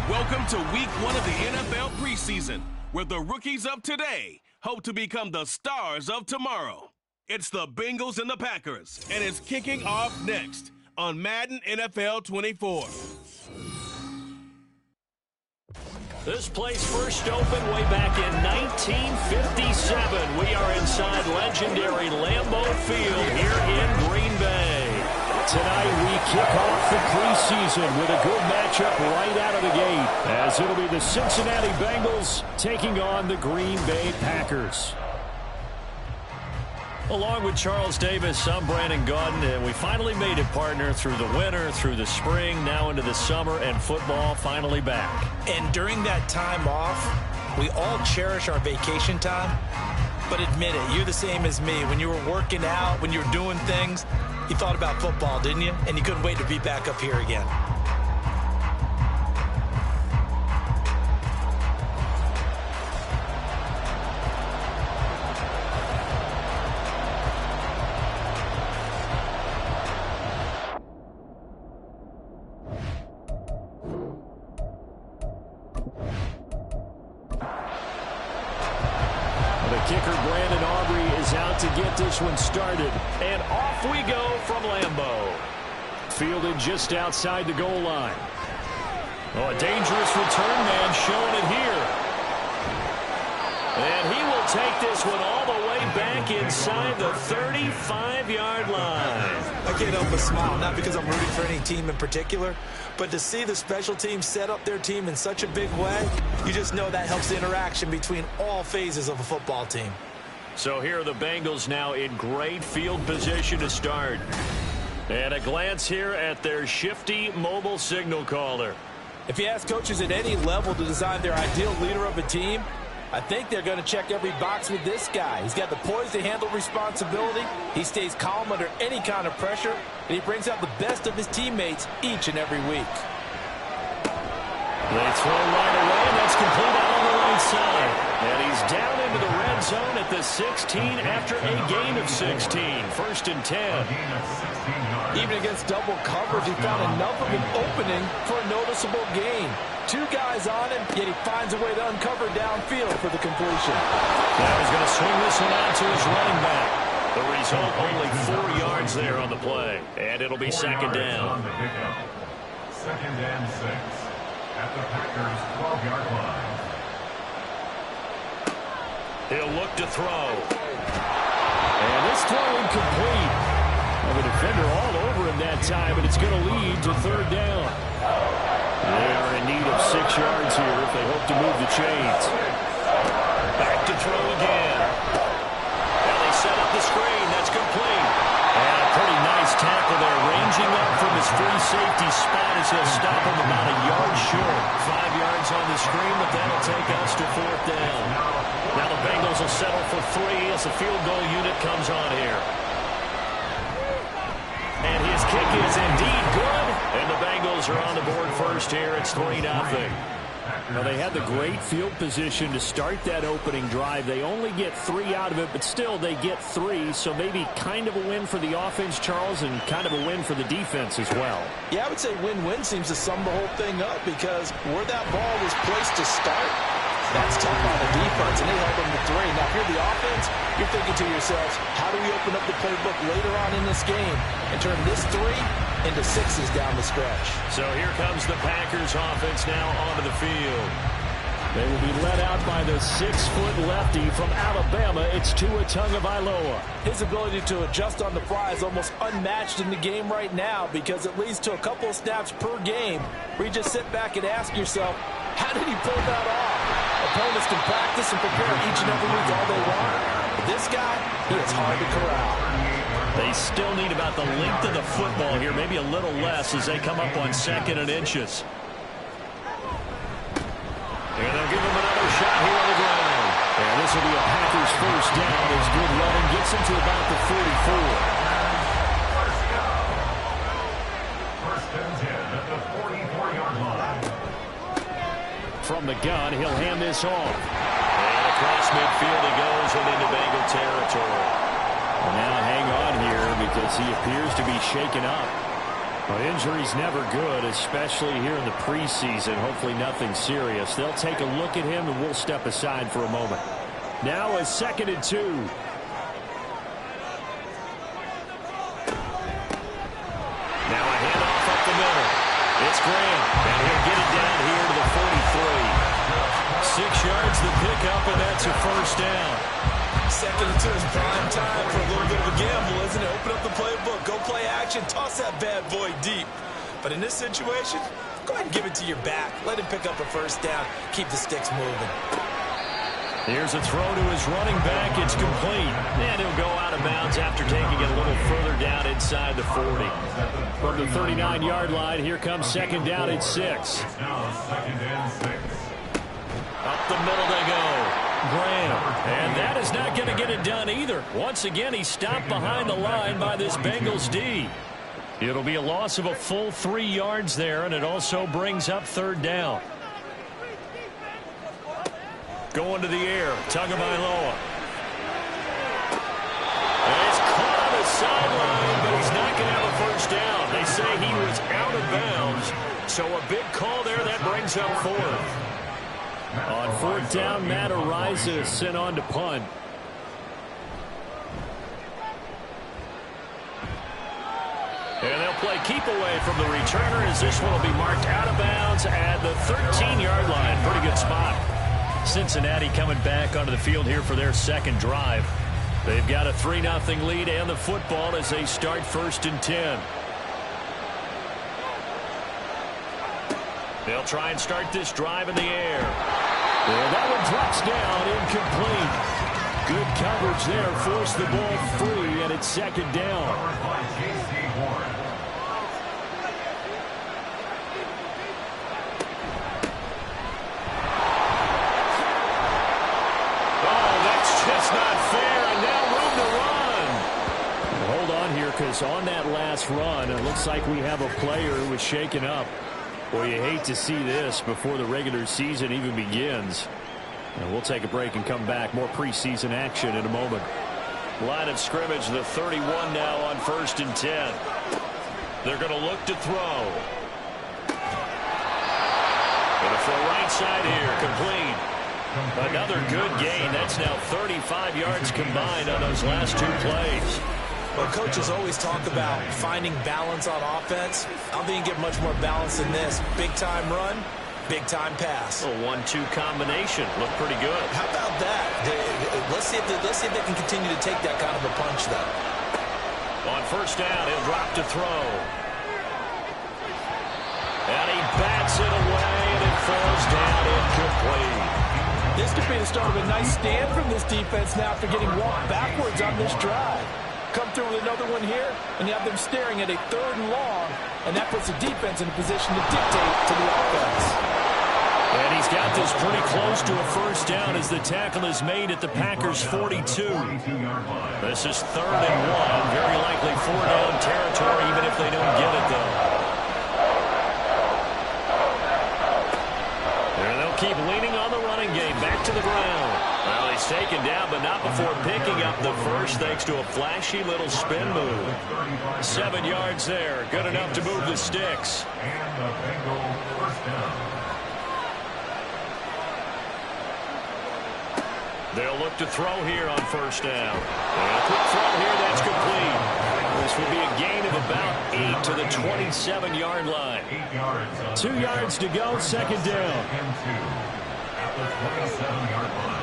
Welcome to week 1 of the NFL preseason, where the rookies of today hope to become the stars of tomorrow. It's the Bengals and the Packers, and it's kicking off next on Madden NFL 24. This place first opened way back in 1957. We are inside legendary Lambeau Field here in Green Bay. Tonight we kick off the preseason with a good matchup right out of the gate, as it'll be the Cincinnati Bengals taking on the Green Bay Packers. Along with Charles Davis, I'm Brandon Gaudin, and we finally made it, partner, through the winter, through the spring, now into the summer, and football finally back. And during that time off, we all cherish our vacation time. But admit it, you're the same as me. When you were working out, when you were doing things, you thought about football, didn't you? And you couldn't wait to be back up here again. To get this one started, and off we go from Lambeau. Fielded just outside the goal line. Oh, a dangerous return man showing it here. And he will take this one all the way back inside the 35-yard line. I can't help but smile, not because I'm rooting for any team in particular, but to see the special team set up their team in such a big way, you just know that helps the interaction between all phases of a football team. So here are the Bengals now in great field position to start. And a glance here at their shifty mobile signal caller. If you ask coaches at any level to design their ideal leader of a team, I think they're going to check every box with this guy. He's got the poise to handle responsibility. He stays calm under any kind of pressure, and he brings out the best of his teammates each and every week. They throw right away, and that's complete out on the right side. And he's down into the red zone at the 16 after a gain of 16. First and 10. Even against double coverage, he found enough of an opening for a noticeable gain. Two guys on him, yet he finds a way to uncover downfield for the completion. Now he's going to swing this one out to his running back. The result, only 4 yards there on the play. And it'll be second down. Second and 6. At the Packers' 12-yard line. He'll look to throw. And this throw incomplete. Well, the defender all over him that time, and it's going to lead to third down. They are in need of 6 yards here if they hope to move the chains. Back to throw again. And they set up the screen. That's complete. And a pretty nice tackle there, ranging up from his free safety spot as he'll stop him about a yard short. 5 yards on the screen, but that'll take us to fourth down. Now the Bengals will settle for 3 as the field goal unit comes on here. And his kick is indeed good. And the Bengals are on the board first here. It's 3-0. Well, they had the great field position to start that opening drive. They only get 3 out of it, but still they get 3. So maybe kind of a win for the offense, Charles, and kind of a win for the defense as well. Yeah, I would say win-win seems to sum the whole thing up, because where that ball was placed to start, that's tough on the defense, and they held them to 3. Now, if you're the offense, you're thinking to yourselves, how do we open up the playbook later on in this game and turn this 3 into 6s down the stretch? So here comes the Packers offense now onto the field. They will be led out by the 6-foot lefty from Alabama. It's Tua Tagovailoa. His ability to adjust on the fly is almost unmatched in the game right now, because it leads to a couple of snaps per game where you just sit back and ask yourself, how did he pull that off? Opponents can practice and prepare each and every week all they want. But this guy, he is hard to corral. They still need about the length of the football here, maybe a little less as they come up on 2nd and inches. And they'll give him another shot here on the ground. And this will be a Packers first down as good running gets him to about the 44. First and 10 at the 44-yard line. From the gun, he'll hand this off. And across midfield he goes and into Bengal territory. Well, now hang on here because he appears to be shaken up. Well, injury's never good, especially here in the preseason. Hopefully nothing serious. They'll take a look at him, and we'll step aside for a moment. Now a 2nd and 2. Now a handoff up the middle. It's Graham, and he'll get it down here to the 43. 6 yards the pickup, and that's a first down. 2nd and 2 is prime time for a little bit of a gamble, isn't it? Open up the playbook, go play action, toss that bad boy deep. But in this situation, go ahead and give it to your back. Let him pick up a first down. Keep the sticks moving. Here's a throw to his running back. It's complete. And he'll go out of bounds after taking it a little further down inside the 40. From the 39-yard line, here comes 2nd down and 6. Now 2nd and 6. Up the middle they go. Graham. And that is not going to get it done either. Once again, he's stopped behind the line by this Bengals D. It'll be a loss of a full 3 yards there, and it also brings up 3rd down. Going to the air. Tagovailoa. And it's caught on the sideline, but he's not going to have a first down. They say he was out of bounds. So a big call there. That brings up 4th. On 4th down, Matt Araiza sent on to punt. And they'll play keep away from the returner as this one will be marked out of bounds at the 13-yard line. Pretty good spot. Cincinnati coming back onto the field here for their 2nd drive. They've got a 3-0 lead and the football as they start 1st and 10. They'll try and start this drive in the air. Well, that one drops down, incomplete. Good coverage there, forced the ball free, and it's 2nd down. Oh, that's just not fair, and now room to run. Hold on here, because on that last run, it looks like we have a player who was shaken up. Well, you hate to see this before the regular season even begins. And we'll take a break and come back. More preseason action in a moment. Line of scrimmage, the 31 now on 1st and 10. They're going to look to throw. Going to throw right side here, complete. Another good gain. That's now 35 yards combined on those last 2 plays. Well, coaches always talk about finding balance on offense. I don't think you get much more balance than this. Big-time run, big-time pass. A 1-2 combination. Looked pretty good. How about that? Let's see if they can continue to take that kind of a punch, though. On 1st down, he'll drop to throw. And he bats it away, and it falls down incomplete. This could be the start of a nice stand from this defense now after getting walked backwards on this drive. Come through with another one here, and you have them staring at a 3rd and long, and that puts the defense in a position to dictate to the offense. And he's got this pretty close to a first down as the tackle is made at the Packers' 42. This is 3rd and 1, very likely 4-down territory, even if they don't get it, though. And they'll keep leaning on the running game, back to the ground. Well, he's taken down, but not before picking up the first, thanks to a flashy little spin move. 7 yards there, good enough to move the sticks. And the Bengal first down. They'll look to throw here on 1st down. And a quick throw here, that's complete. This will be a gain of about 8 to the 27-yard line. 8 yards. 2 yards to go, 2nd down. And 2 at the 27-yard line.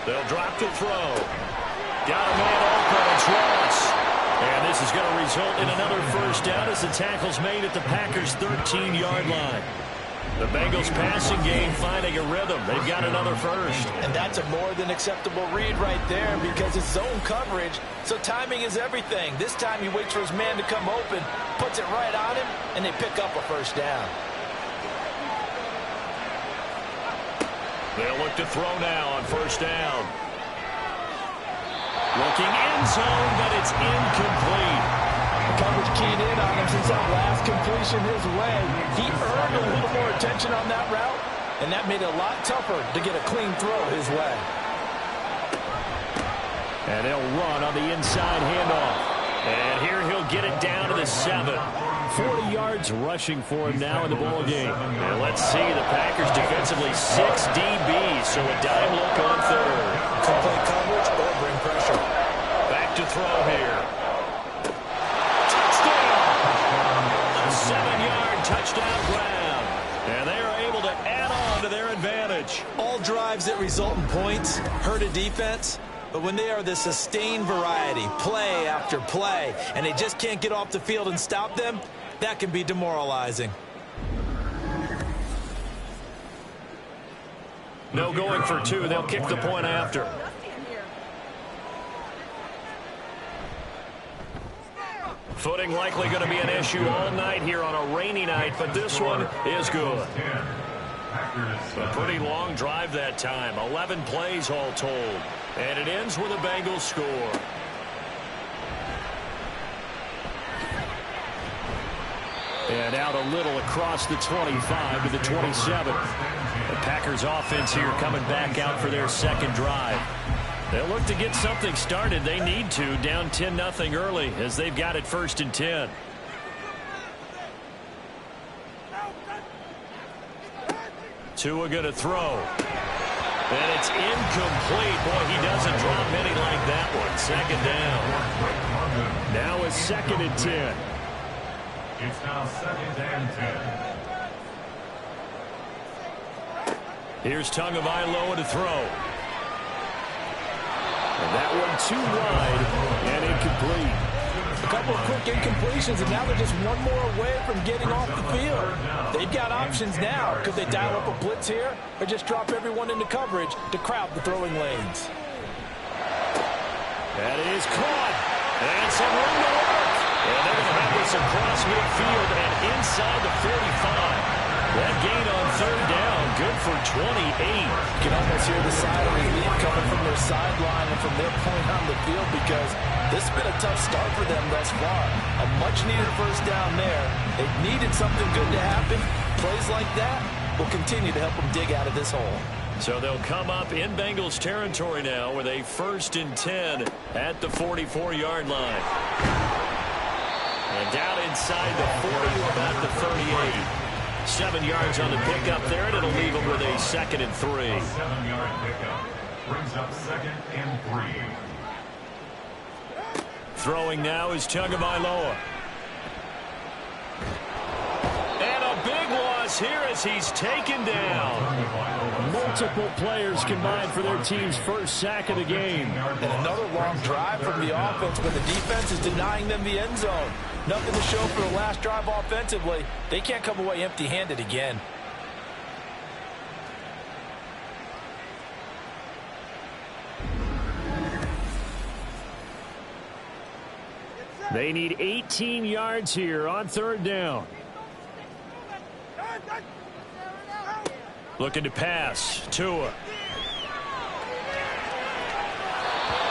They'll drop to throw. Got a man open, it's Ross. And this is going to result in another first down as the tackle's made at the Packers' 13-yard line. The Bengals passing game finding a rhythm. They've got another first. And that's a more than acceptable read right there because it's zone coverage, so timing is everything. This time he waits for his man to come open, puts it right on him, and they pick up a first down. They'll look to throw now on 1st down. Looking end zone, but it's incomplete. Coverage keyed in on him since that last completion his way. He earned a little more attention on that route, and that made it a lot tougher to get a clean throw his way. And they'll run on the inside handoff. And here he'll get it down to the 7. 40 yards rushing for him now in the ball game. And let's see, the Packers defensively 6 DBs, so a dime look on third. Complete coverage or bring pressure. Back to throw here. Touchdown! A 7-yard touchdown grab. And they are able to add on to their advantage. All drives that result in points hurt a defense. But when they are the sustained variety, play after play, and they just can't get off the field and stop them, that can be demoralizing. No going for 2. They'll kick the point after. Footing likely going to be an issue all night here on a rainy night, but this one is good. A pretty long drive that time. 11 plays all told. And it ends with a Bengals score. And out a little across the 25 to the 27. The Packers offense here coming back out for their second drive. They'll look to get something started. They need to, down 10-0 early as they've got it 1st and 10. Tua going to throw. And it's incomplete. Boy, he doesn't drop many like that one. 2nd down. Now a 2nd and 10. It's now 2nd and 10. Here's Tagovailoa to throw. And that one too wide and incomplete. A couple of quick incompletions, and now they're just one more away from getting off the field. They've got options now. Could they dial up a blitz here or just drop everyone into coverage to crowd the throwing lanes? That is caught. And some room to work. And they're going to have this across midfield and inside the 45. That gain on 3rd down, good for 28. You can almost hear the sigh of relief coming from their sideline and from their point on the field because this has been a tough start for them thus far. A much-needed 1st down there. They needed something good to happen. Plays like that will continue to help them dig out of this hole. So they'll come up in Bengals territory now with a 1st and 10 at the 44-yard line. And down inside the 40 to about the 38. 7 yards on the pickup there, and it'll leave them with a 2nd and 3. A 7-yard pickup brings up 2nd and 3. Throwing now is Tagovailoa. And a big loss here as he's taken down. Multiple players combined for their team's 1st sack of the game. And another long drive from the offense where the defense is denying them the end zone. Nothing to show for the last drive offensively. They can't come away empty-handed again. They need 18 yards here on 3rd down. Looking to pass. Tua.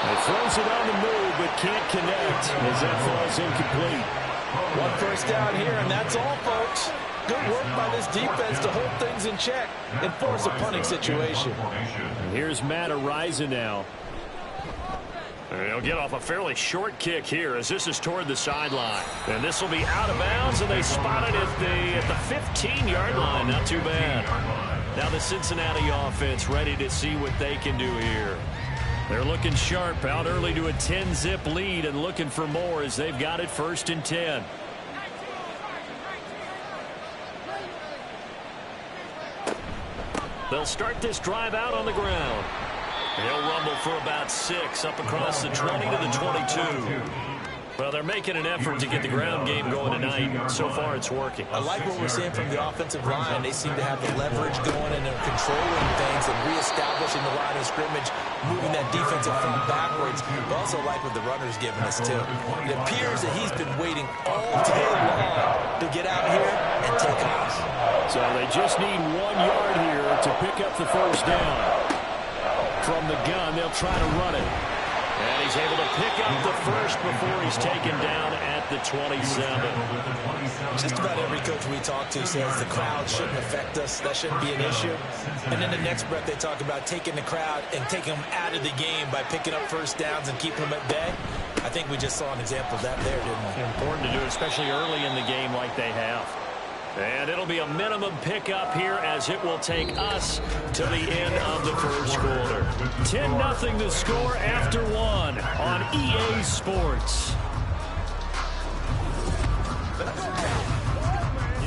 He throws it on the move, but can't connect as that falls incomplete. 1 1st down here, and that's all, folks. Good work by this defense to hold things in check and force a punting situation. And here's Matt Ariza now. And he'll get off a fairly short kick here as this is toward the sideline. And this will be out of bounds, and they spot it at the 15-yard line. Not too bad. Now the Cincinnati offense ready to see what they can do here. They're looking sharp, out early to a 10-zip lead and looking for more as they've got it 1st and 10. They'll start this drive out on the ground. He'll rumble for about 6 up across the 20 to the 22. Well, they're making an effort to get the ground game going tonight. So far, it's working. I like what we're seeing from the offensive line. They seem to have the leverage going and they're controlling things and reestablishing the line of scrimmage, moving that defensive front backwards. I also like what the runner's giving us, too. It appears that he's been waiting all day long to get out here and take off. So they just need 1 yard here to pick up the 1st down. From the gun, they'll try to run it. And he's able to pick up the first before he's taken down at the 27. Just about every coach we talk to says the crowd shouldn't affect us. That shouldn't be an issue. And in the next breath, they talk about taking the crowd and taking them out of the game by picking up first downs and keeping them at bay. I think we just saw an example of that there, didn't we? Important to do, especially early in the game like they have. And it'll be a minimum pickup here as it will take us to the end of the first quarter. 10-0 the score after one on EA Sports.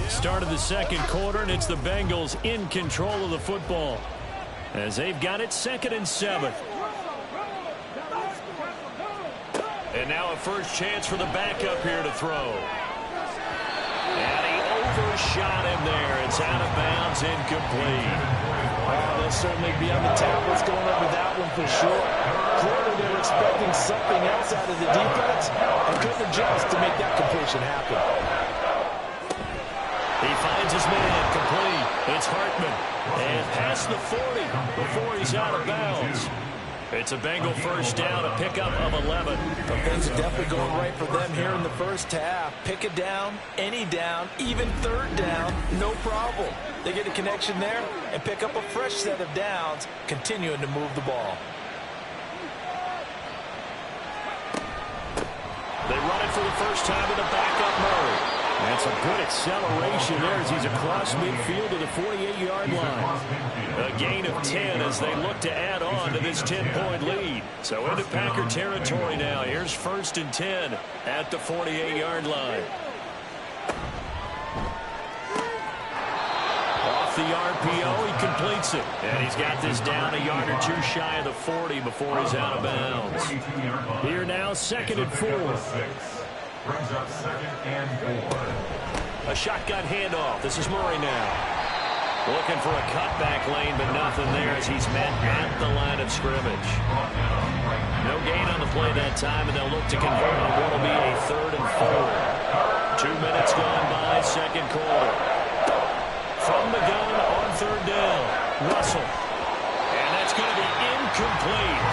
Start of the second quarter, and it's the Bengals in control of the football as they've got it 2nd and 7. And now a first chance for the backup here to throw. And he overshot him there. It's out of bounds, incomplete. They'll certainly be on the tablets going over that one for sure. Clearly they were expecting something else out of the defense and couldn't adjust to make that completion happen. He finds his man, complete. It's Hartman. And past the 40 before he's out of bounds. It's a Bengal first down, a pickup of 11. But things are definitely going right for them here in the first half. Pick a down, any down, even third down, no problem. They get a connection there and pick up a fresh set of downs, continuing to move the ball. They run it for the first time with a backup Murray. And some good acceleration there as he's across midfield to the 48-yard line. A gain of 10 as they look to add on to this 10-point lead. So into Packer territory now. Here's 1st and 10 at the 48-yard line. Off the RPO, he completes it. And he's got this down a yard or two shy of the 40 before he's out of bounds. Here now, 2nd and 4. Brings up 2nd and 4. A shotgun handoff. This is Murray now. Looking for a cutback lane, but nothing there as he's met at the line of scrimmage. No gain on the play that time, and they'll look to convert on what will be a 3rd and 4. 2 minutes gone by, second quarter. From the gun on 3rd down, Russell. And that's going to be incomplete.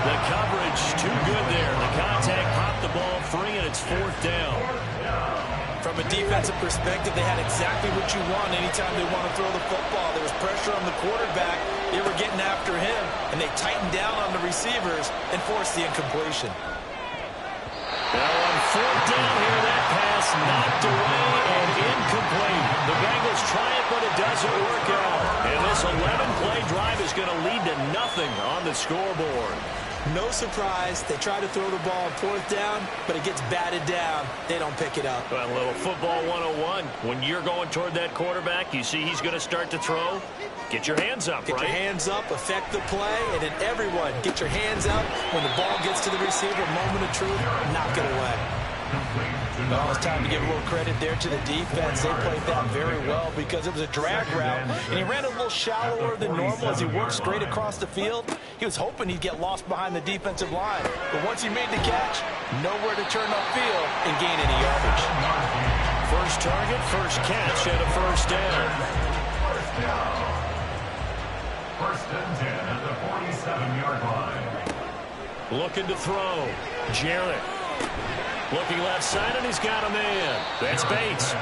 The coverage too good there. The contact popped the ball free, and it's 4th down. From a defensive perspective, they had exactly what you want anytime they want to throw the football. There was pressure on the quarterback. They were getting after him, and they tightened down on the receivers and forced the incompletion. Now on 4th down here, that pass knocked away and incomplete. The Bengals try it, but it doesn't work out. And this 11-play drive is going to lead to nothing on the scoreboard. No surprise. They try to throw the ball on 4th down, but it gets batted down. They don't pick it up. Well, a little football 101. When you're going toward that quarterback, you see he's going to start to throw. Get your hands up, Get your hands up, affect the play, and then everyone get your hands up. When the ball gets to the receiver, moment of truth, knock it away. Well, it's time to give a little credit there to the defense. They played that very well because it was a drag route, and he ran a little shallower than normal as he worked straight across the field. He was hoping he'd get lost behind the defensive line, but once he made the catch, nowhere to turn upfield and gain any yardage. First target, first catch, and a first down. First and 10 at the 47-yard line. Looking to throw. Jarrett. Looking left side, and he's got a man. That's Bates.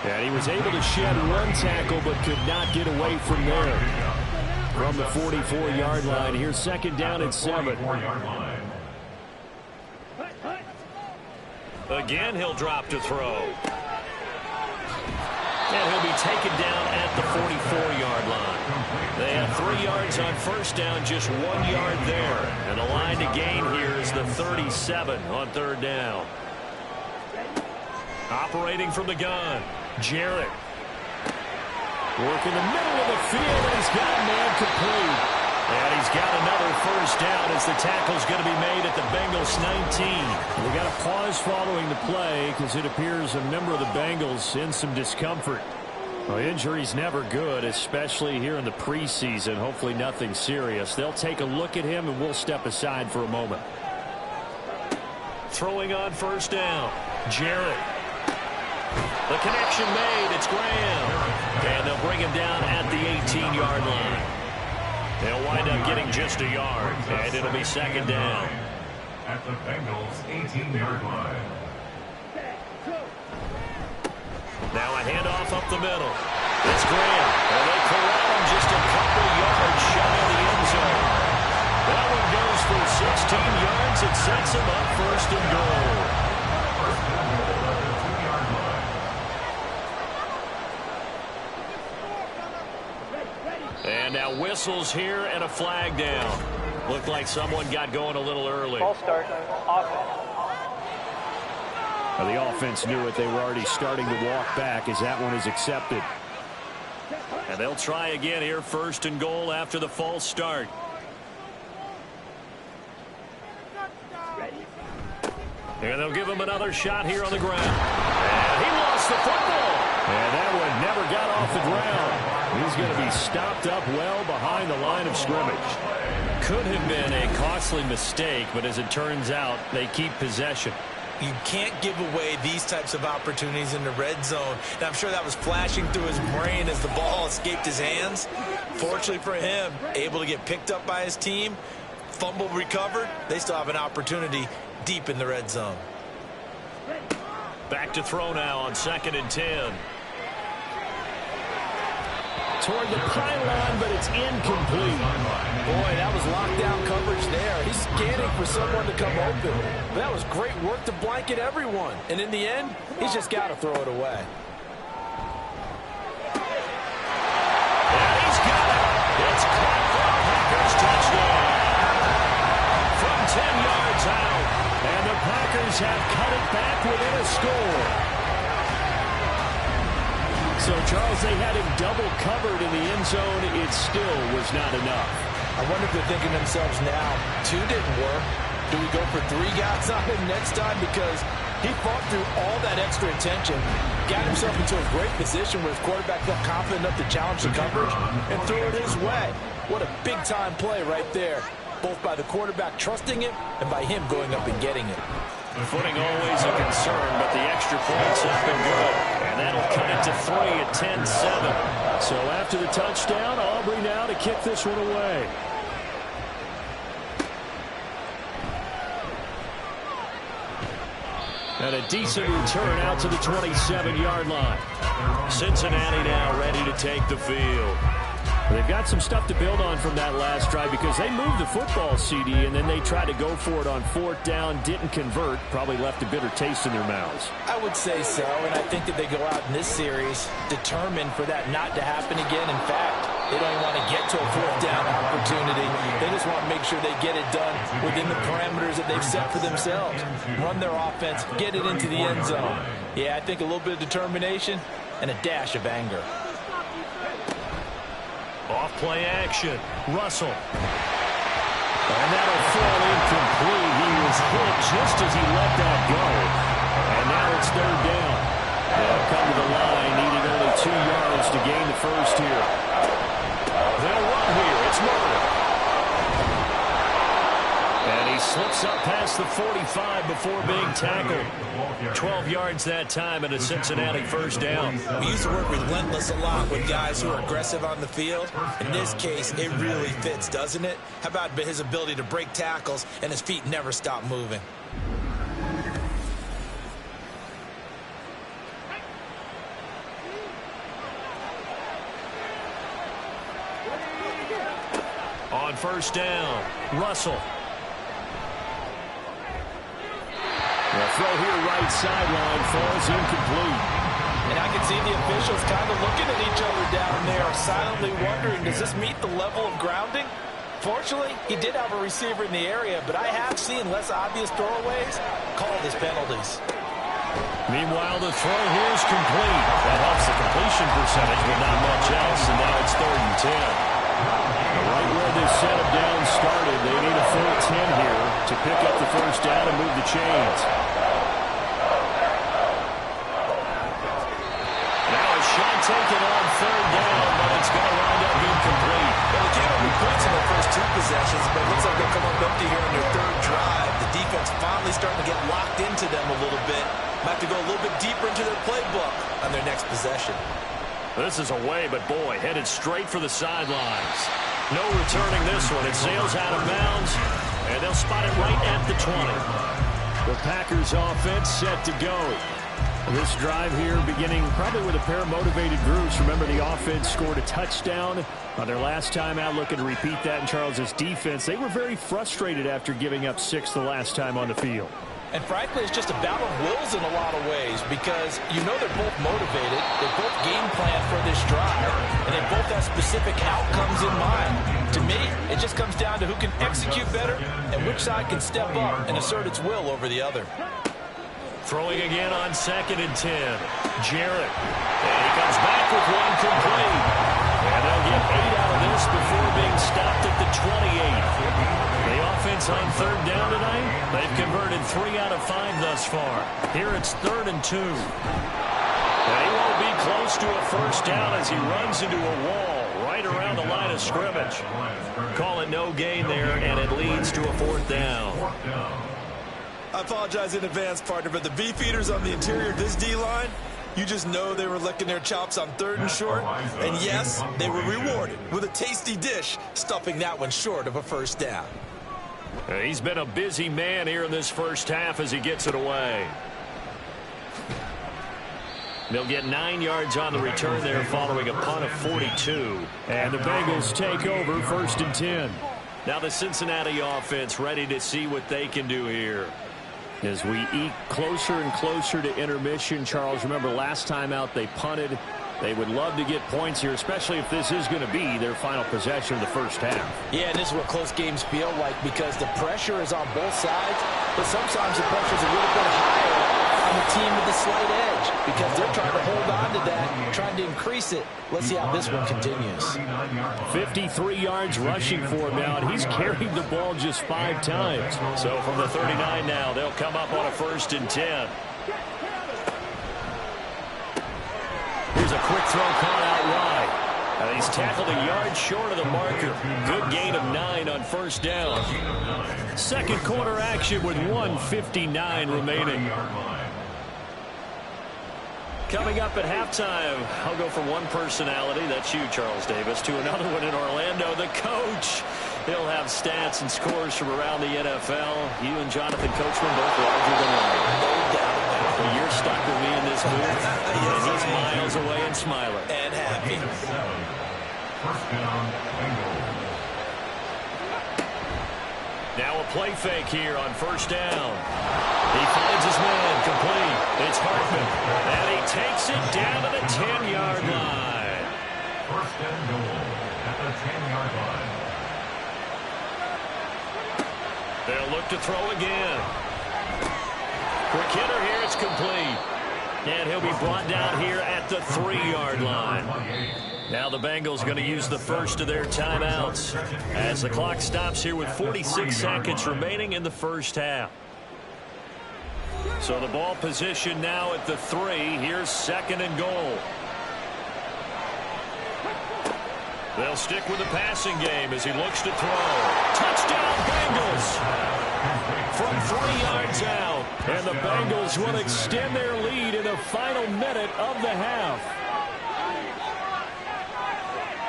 And he was able to shed one tackle, but could not get away from there. From the 44-yard line, here's 2nd down and 7. Again, he'll drop to throw. And he'll be taken down at the 44-yard line. They have 3 yards on first down, just 1 yard there. And the line to gain here is the 37 on 3rd down. Operating from the gun, Jarrett. Work in the middle of the field, and he's got a man complete. And he's got another first down as the tackle's going to be made at the Bengals 19. We got a pause following the play because it appears a member of the Bengals in some discomfort. Well, injury's never good, especially here in the preseason. Hopefully nothing serious. They'll take a look at him, and we'll step aside for a moment. Throwing on first down, Jarrett. The connection made. It's Graham. And they'll bring him down at the 18-yard line. They'll wind up getting just a yard, and it'll be 2nd down. at the Bengals' 18-yard line. Now a handoff up the middle. It's Graham, and they corral him just a couple yards shy of the end zone. That one goes for 16 yards. It sets him up first and goal. First and goal at the 2-yard line. And now whistles here and a flag down. Looked like someone got going a little early. Ball start. Offense. Well, the offense knew it. They were already starting to walk back as that one is accepted. And they'll try again here, first and goal after the false start. And they'll give him another shot here on the ground. And he lost the football. And that one never got off the ground. He's going to be stopped up well behind the line of scrimmage. Could have been a costly mistake, but as it turns out, they keep possession. You can't give away these types of opportunities in the red zone. And I'm sure that was flashing through his brain as the ball escaped his hands. Fortunately for him, able to get picked up by his team, fumble recovered. They still have an opportunity deep in the red zone. Back to throw now on 2nd and 10. Toward the pylon, but it's incomplete. Boy, that was lockdown coverage there. He's scanning for someone to come open. But that was great work to blanket everyone. And in the end, he's just got to throw it away. And he's got it. It's caught for a Packers touchdown. From 10 yards out. And the Packers have cut it back within a score. So, Charles, they had him double covered in the end zone. It still was not enough. I wonder if they're thinking to themselves now, 2 didn't work. Do we go for 3 guys on him next time? Because he fought through all that extra attention, got himself into a great position where his quarterback felt confident enough to challenge the coverage and throw it his way. What a big-time play right there, both by the quarterback trusting it and by him going up and getting it. Footing always a concern, but the extra points have been good. And that'll cut it to 3 at 10-7. So after the touchdown, Aubrey now to kick this one away. And a decent return out to the 27-yard line. Cincinnati now ready to take the field. They've got some stuff to build on from that last drive because they moved the football, CD, and then they tried to go for it on 4th down, didn't convert, probably left a bitter taste in their mouths. I would say so, and I think that they go out in this series determined for that not to happen again. In fact, they don't even want to get to a 4th down opportunity. They just want to make sure they get it done within the parameters that they've set for themselves. Run their offense, get it into the end zone. Yeah, I think a little bit of determination and a dash of anger. Off play action. Russell. And that'll fall incomplete. He was hit just as he let that go. And now it's 3rd down. They'll come to the line, needing only 2 yards to gain the first here. They'll run here. It's Murray. And he slips up past the 45 before being tackled. 12 yards that time and a Cincinnati 1st down. We used to work relentless a lot with guys who are aggressive on the field. In this case, it really fits, doesn't it? How about his ability to break tackles and his feet never stop moving? On 1st down, Russell. The throw here right sideline falls incomplete. And I can see the officials kind of looking at each other down there, silently wondering, does this meet the level of grounding? Fortunately, he did have a receiver in the area, but I have seen less obvious throwaways called as penalties. Meanwhile, the throw here is complete. That helps the completion percentage, but not much else, and now it's 3rd and 10. Right where this set of downs started, they need a full 10 here to pick up the 1st down and move the chains. Now a shot taken on 3rd down, but it's going to wind up incomplete. Well, they gave up points in their first 2 possessions, but it looks like they'll come up empty here in their 3rd drive. The defense finally starting to get locked into them a little bit. Might have to go a little bit deeper into their playbook on their next possession. This is away, but boy, headed straight for the sidelines. No returning this one. It sails out of bounds, And they'll spot it right at the 20. The Packers offense set to go. This drive here beginning probably with a pair of motivated groups. Remember, the offense scored a touchdown on their last time out, looking to repeat that in Charles' defense. They were very frustrated after giving up 6 the last time on the field. And frankly, it's just a battle of wills in a lot of ways because you know they're both motivated. They both game plan for this drive, and they both have specific outcomes in mind. To me, it just comes down to who can execute better and which side can step up and assert its will over the other. Throwing again on 2nd and 10. Jarrett. And he comes back with one complete. And they'll get 8 out of this before being stopped at the 28. The offense on 3rd down tonight, they've converted 3 out of 5 thus far. Here it's 3rd and 2. And he won't be close to a first down as he runs into a wall right around the line of scrimmage. Call it no gain there, and it leads to a 4th down. I apologize in advance, partner, but the beefeaters on the interior of this D-line, you just know they were licking their chops on 3rd and short. And yes, they were rewarded with a tasty dish, stuffing that one short of a first down. He's been a busy man here in this first half as he gets it away. They'll get 9 yards on the return there following a punt of 42. And the Bengals take over 1st and 10. Now the Cincinnati offense ready to see what they can do here. As we eke closer and closer to intermission, Charles, remember last time out they punted. They would love to get points here, especially if this is going to be their final possession of the first half. Yeah, and this is what close games feel like because the pressure is on both sides, but sometimes the pressure is a little bit higher on the team with the slight edge because they're trying to hold on to that, trying to increase it. Let's see how this one continues. 53 yards rushing for him now, and he's carried the ball just 5 times. So from the 39 now, they'll come up on a 1st and 10. Here's a quick throw caught out wide. He's tackled a yard short of the marker. Good gain of 9 on 1st down. 2nd quarter action with 1:59 remaining. Coming up at halftime, I'll go from one personality, that's you, Charles Davis, to another one in Orlando, the coach. He'll have stats and scores from around the NFL. You and Jonathan Coachman both larger than life. No doubt about it. You're stuck with me in this booth, and he's miles away and smiling. And happy. 1st down, Bengals. Now a play fake here on 1st down. He finds his man complete. It's Hartman. And he takes it down to the 10-yard line. 1st and goal at the 10-yard line. They'll look to throw again. Quick hitter here. It's complete. And he'll be brought down here at the 3-yard line. Now the Bengals going to use the first of their timeouts as the clock stops here with 46 seconds remaining in the first half. So the ball position now at the 3. Here's 2nd and goal. They'll stick with the passing game as he looks to throw. Touchdown Bengals! From 3 yards out. And the Bengals will extend their lead in the final minute of the half.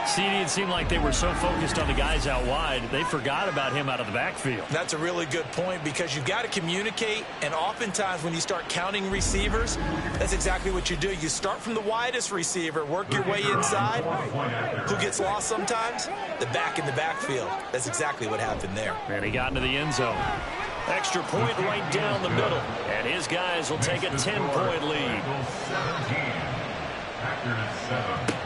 See, it seemed like they were so focused on the guys out wide, they forgot about him out of the backfield. That's a really good point because you've got to communicate, and oftentimes when you start counting receivers, that's exactly what you do. You start from the widest receiver, work your way inside. Who gets lost sometimes? The back in the backfield. That's exactly what happened there. And he got into the end zone. Extra point right down the middle, and his guys will take a 10-point lead. Packers 7.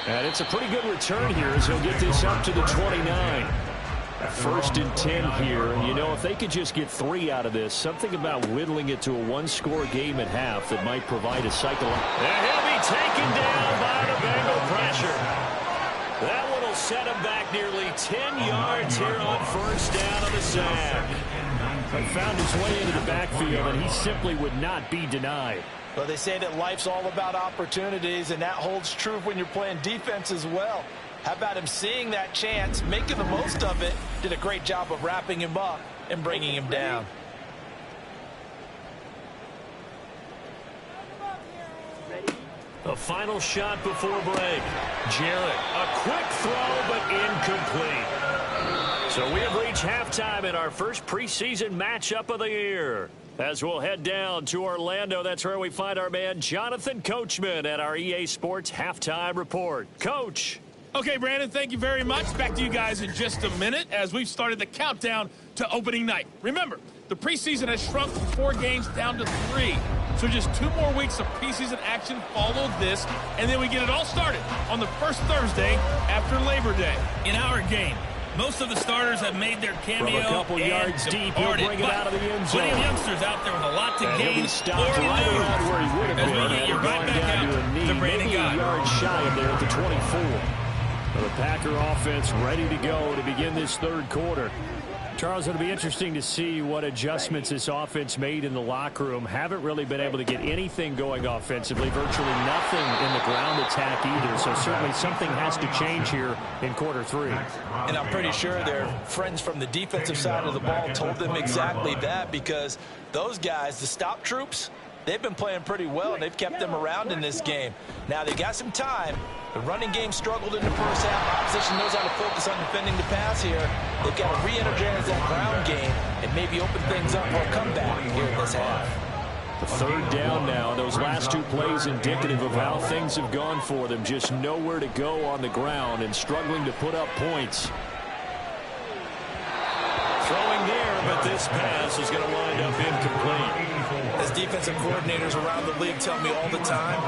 And it's a pretty good return here as he'll get this up to the 29. 1st and 10 here. And, you know, if they could just get 3 out of this, something about whittling it to a 1-score game at half that might provide a cycle. And he'll be taken down by the Bengal pressure. That one will set him back nearly 10 yards here on 1st down on the sack. And found his way into the backfield, and he simply would not be denied. Well, they say that life's all about opportunities, and that holds true when you're playing defense as well. How about him seeing that chance, making the most of it, did a great job of wrapping him up and bringing him down. A final shot before break. Jarrett, a quick throw, but incomplete. So we have reached halftime in our first preseason matchup of the year. As we'll head down to Orlando, that's where we find our man Jonathan Coachman at our EA Sports Halftime Report. Coach. Okay, Brandon, thank you very much. Back to you guys in just a minute as we've started the countdown to opening night. Remember, the preseason has shrunk from 4 games down to 3. So just 2 more weeks of preseason action follow this, and then we get it all started on the first Thursday after Labor Day. In our game, most of the starters have made their cameo. From a couple yards deep, he'll bring it out of the end zone. Plenty of youngsters out there with a lot to gain He'll be stopped right around where he would have been. As we get you right back out to a knee, to Brandon maybe a yard shy of there at the 24. The Packer offense ready to go to begin this third quarter. Charles, it'll be interesting to see what adjustments this offense made in the locker room. Haven't really been able to get anything going offensively, virtually nothing in the ground attack either. So certainly something has to change here in quarter 3. And I'm pretty sure their friends from the defensive side of the ball told them exactly that, because those guys, the stop troops, they've been playing pretty well, and they've kept them around in this game. Now, they got some time. The running game struggled in the first half. Opposition knows how to focus on defending the pass here. They've got to re-energize that ground game and maybe open things up for a comeback here in this half. The third down now. Those last 2 plays indicative of how things have gone for them. Just nowhere to go on the ground and struggling to put up points. Throwing there, but this pass is going to wind up incomplete. As defensive coordinators around the league tell me all the time,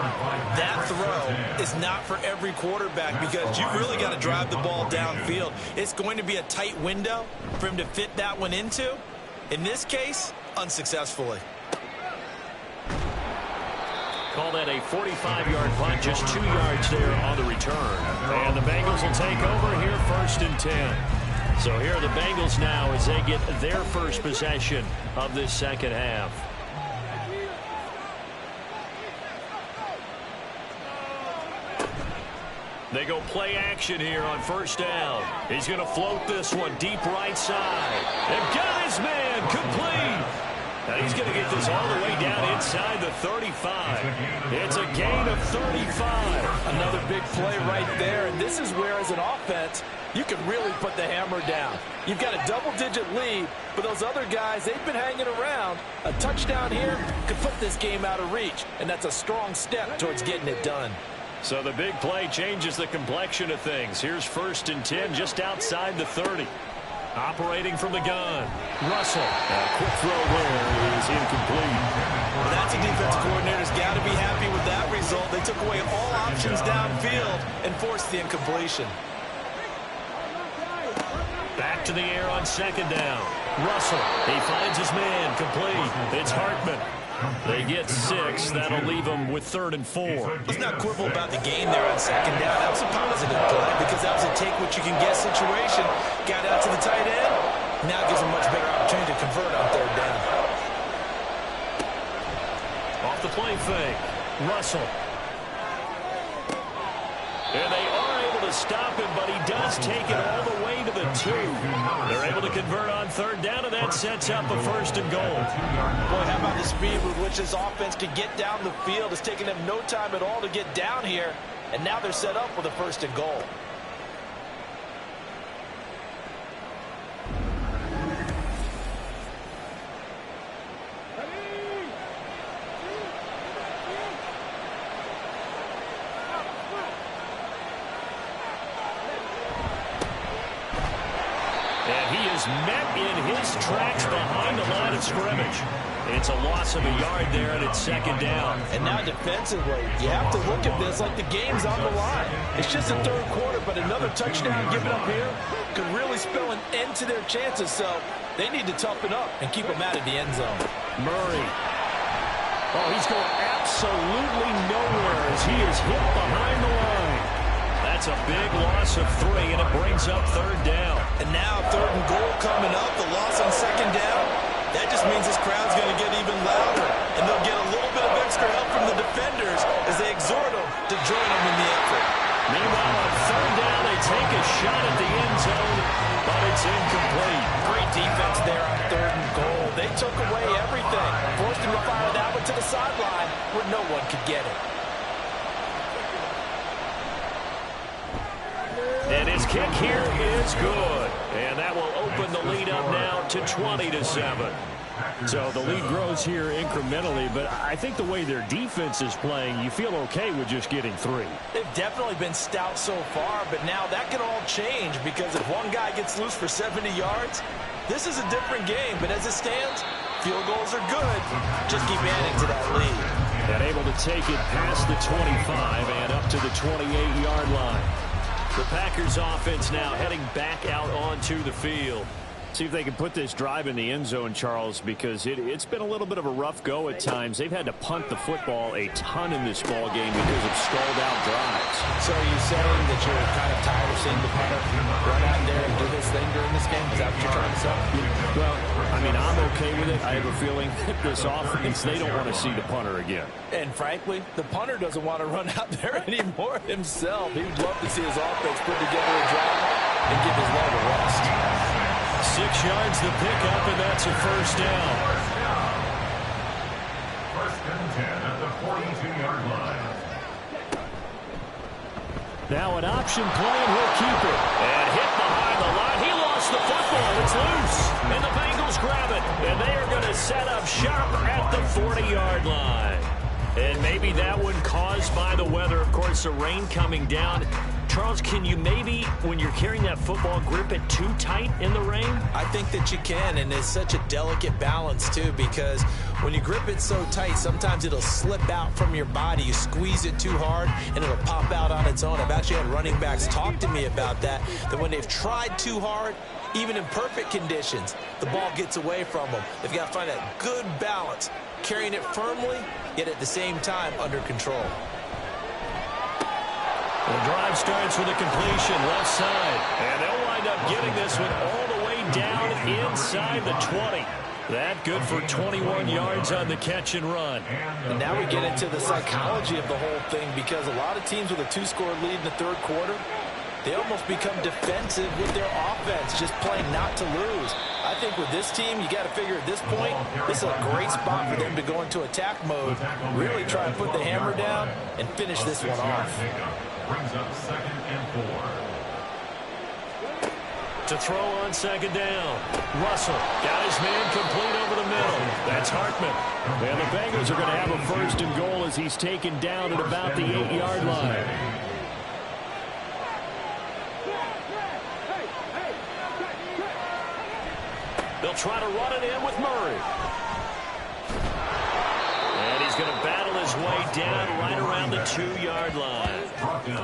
that throw is not for every quarterback, because you really got to drive the ball downfield. It's going to be a tight window for him to fit that one into. In this case, unsuccessfully. Call that a 45-yard punt, just 2 yards there on the return. And the Bengals will take over here, 1st and 10. So here are the Bengals now as they get their first possession of this second half. They go play action here on 1st down. He's going to float this one deep right side. And got his man complete. And he's going to get this all the way down inside the 35. It's a gain of 35. Another big play right there. And this is where, as an offense, you can really put the hammer down. You've got a double-digit lead, but those other guys, they've been hanging around. A touchdown here could put this game out of reach, and that's a strong step towards getting it done. So the big play changes the complexion of things. Here's 1st and 10 just outside the 30. Operating from the gun. Russell. A quick throw there is incomplete. Well, that's a defensive coordinator's got to be happy with that result. They took away all options downfield and forced the incompletion. Back to the air on 2nd down. Russell. He finds his man. Complete. It's Hartman. They get 6. That'll leave them with 3rd and 4. Let's not quibble about the gain there on 2nd down. That was a positive play because that was a take-what-you-can-get situation. Got out to the tight end. Now gives them a much better opportunity to convert on 3rd down. Off the play fake. Russell. And they are able to stop him, but he does take it all the way to the 2. They're able to convert on 3rd down, and that sets up a 1st and goal. Boy, how about the speed with which this offense could get down the field? It's taken them no time at all to get down here, and now they're set up with a 1st and goal. Met in his tracks behind the line of scrimmage. It's a loss of a yard there, and it's 2nd down. And now defensively, you have to look at this like the game's on the line. It's just the 3rd quarter, but another touchdown given up here could really spell an end to their chances. So they need to toughen up and keep them out of the end zone. Murray. Oh, he's going absolutely nowhere as he is hit behind the line. That's a big loss of 3, and it brings up 3rd down. And now 3rd and goal coming up. The loss on 2nd down. That just means this crowd's going to get even louder. And they'll get a little bit of extra help from the defenders as they exhort them to join them in the effort. Meanwhile, on 3rd down, they take a shot at the end zone, but it's incomplete. Great defense there on 3rd and goal. They took away everything. Forced him to fire that one to the sideline where no one could get it. kick here is good. And that will open the lead up now to 20-7. So the lead grows here incrementally, but I think the way their defense is playing, you feel okay with just getting 3. They've definitely been stout so far, but now that could all change because if one guy gets loose for 70 yards, this is a different game. But as it stands, field goals are good. Just keep adding to that lead. And able to take it past the 25 and up to the 28-yard line. The Packers offense now heading back out onto the field. See if they can put this drive in the end zone, Charles, because it's been a little bit of a rough go at times. They've had to punt the football a ton in this ball game because of stalled-out drives. So are you saying that you're kind of tired of seeing the punter run out there and do his thing during this game? Is that what you're trying to say? Well, I mean, I'm okay with it. I have a feeling that this offense, they don't want to see the punter again. And frankly, the punter doesn't want to run out there anymore himself. He would love to see his offense put together a drive and give his leg a rest. 6 yards the pickup, and that's a first down. First and 10 at the 42-yard line. Now an option play, and he'll keep it. And hit behind the line. He lost the football. It's loose. And the Bengals grab it. And they are going to set up shop at the 40-yard line. And maybe that one caused by the weather. Of course, the rain coming down. Charles, can you maybe, when you're carrying that football, grip it too tight in the rain? I think that you can, and it's such a delicate balance, too, because when you grip it so tight, sometimes it'll slip out from your body. You squeeze it too hard, and it'll pop out on its own. I've actually had running backs talk to me about that when they've tried too hard, even in perfect conditions, the ball gets away from them. They've got to find that good balance, carrying it firmly, yet at the same time under control. The drive starts with a completion left side. And they'll wind up getting this one all the way down inside the 20. That good for 21 yards on the catch and run. And now we get into the psychology of the whole thing because a lot of teams with a 2-score lead in the third quarter, they almost become defensive with their offense, just playing not to lose. I think with this team, you got to figure at this point, this is a great spot for them to go into attack mode, really try and put the hammer down and finish this one off. Brings up 2nd and 4. To throw on second down. Russell got his man complete over the middle. That's Hartman. And the Bengals are going to have a first and goal as he's taken down at about the 8-yard line. They'll try to run it in with Murray. And he's going to battle his way down right around the 2-yard line.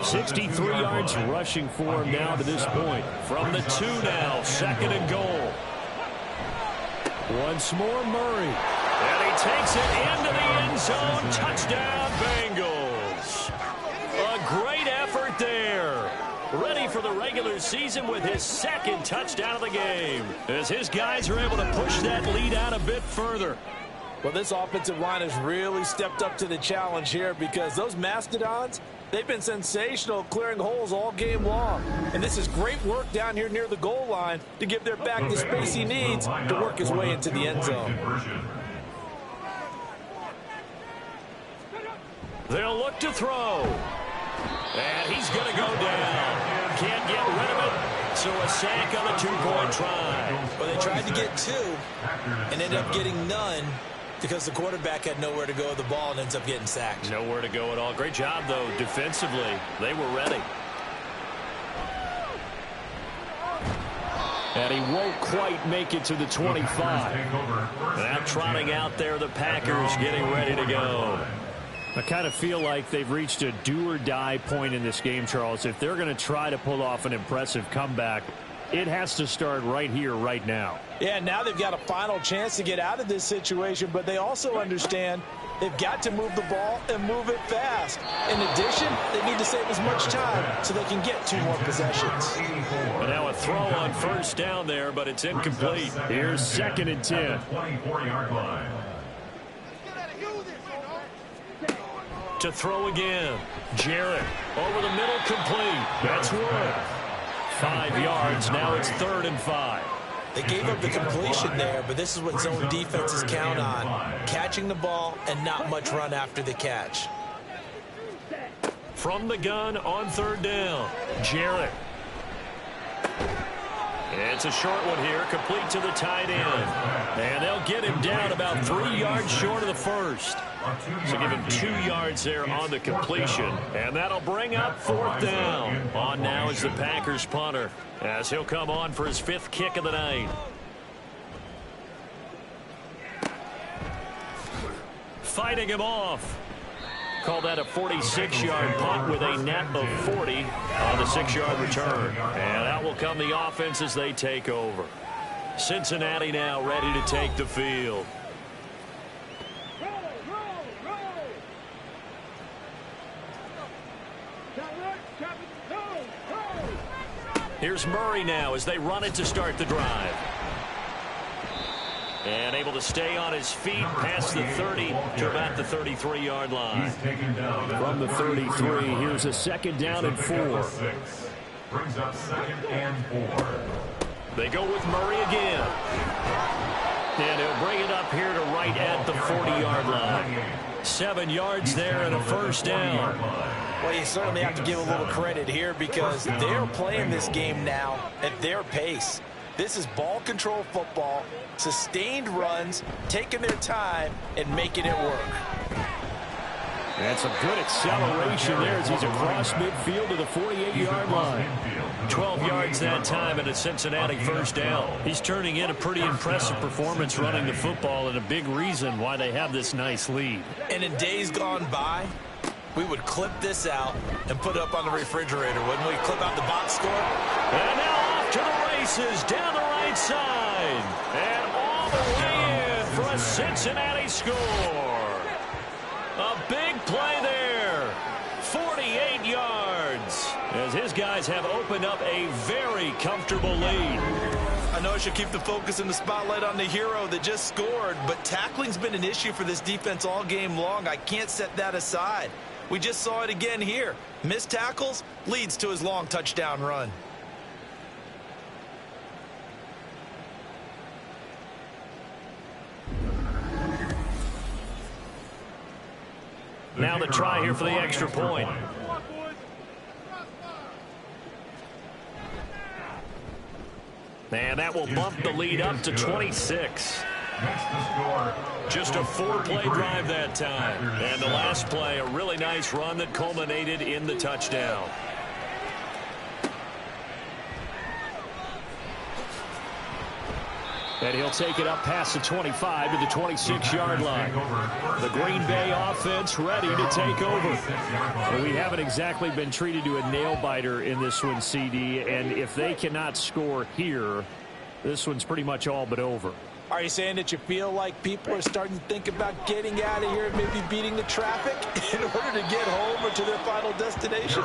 63 yards rushing for him now to this point. From the 2 now, 2nd and goal. Once more, Murray. And he takes it into the end zone. Touchdown, Bengals. A great effort there. Ready for the regular season with his 2nd touchdown of the game, as his guys are able to push that lead out a bit further. Well, this offensive line has really stepped up to the challenge here because those Mastodons, they've been sensational clearing holes all game long. And this is great work down here near the goal line to give their back the space he needs to work his way into the end zone. They'll look to throw. And he's going to go down. Can't get rid of it. So a sack on a 2-point try. Well, they tried to get 2 and ended up getting none because the quarterback had nowhere to go with the ball and ends up getting sacked. Nowhere to go at all. Great job, though, defensively. They were ready. And he won't quite make it to the 25. Now trotting out there, the Packers getting ready to go. I kind of feel like they've reached a do-or-die point in this game, Charles. If they're going to try to pull off an impressive comeback, it has to start right here, right now. Yeah, now they've got a final chance to get out of this situation, but they also understand they've got to move the ball and move it fast. In addition, they need to save as much time so they can get 2 more possessions. And now a throw on first down there, but it's incomplete. Here's 2nd and 10. 24-yard line. To throw again. Jarrett over the middle, complete. That's Wood. 5 yards. Now it's 3rd and 5. They gave up the completion there, but this is what zone defenses count on. Catching the ball and not much run after the catch. From the gun on 3rd down. Jarrett. It's a short one here, complete to the tight end. And they'll get him down about 3 yards short of the first. So give him 2 yards there on the completion. And that'll bring up 4th down. On now is the Packers punter, as he'll come on for his 5th kick of the night. Fighting him off. Call that a 46-yard punt with a net of 40 on the 6-yard return. And out will come the offense as they take over. Cincinnati now ready to take the field. Here's Murray now as they run it to start the drive. And able to stay on his feet past the 30 to about the 33-yard line. From the 33, here's a 2nd down and 4. Brings up 2nd and 4. They go with Murray again. And he'll bring it up here to right at the 40-yard line. 7 yards there and a 1st down. Well, you certainly have to give a little credit here because they're playing this game now at their pace. This is ball control football, sustained runs, taking their time, and making it work. That's a good acceleration there as he's across midfield to the 48-yard line. 12 yards that time and a Cincinnati 1st down. He's turning in a pretty impressive performance running the football and a big reason why they have this nice lead. And in days gone by, we would clip this out and put it up on the refrigerator, wouldn't we? Clip out the box score. And now off to the races down the right side. And all the way in for a Cincinnati score. A big play there. 48 yards. As his guys have opened up a very comfortable lead. I know I should keep the focus and the spotlight on the hero that just scored, but tackling's been an issue for this defense all game long. I can't set that aside. We just saw it again here. Missed tackles leads to his long touchdown run. Now the try here for the extra point. And that will bump the lead up to 26. Just a 4-play drive that time. And the last play, a really nice run that culminated in the touchdown. And he'll take it up past the 25 to the 26-yard line. The Green Bay offense ready to take over. And we haven't exactly been treated to a nail-biter in this one, CD. And if they cannot score here, this one's pretty much all but over. Are you saying that you feel like people are starting to think about getting out of here and maybe beating the traffic in order to get home or to their final destination?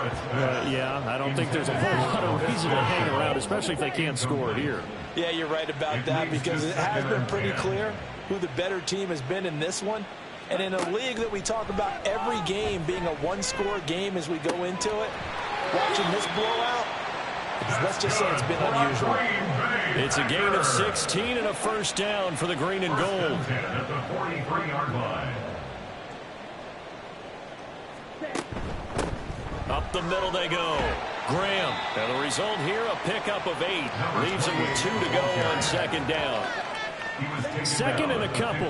Yeah, I don't think there's a whole lot of reason to hang around, especially if they can't score here. Yeah, you're right about that because it has been pretty clear who the better team has been in this one. And in a league that we talk about every game being a one-score game as we go into it, watching this blowout, let's just say it's been unusual. It's a gain of 16 and a 1st down for the green and gold. At the 43-yard line. Up the middle they go. Graham. And the result here, a pickup of 8. Leaves him with 2 to go on 2nd down. 2nd and a couple.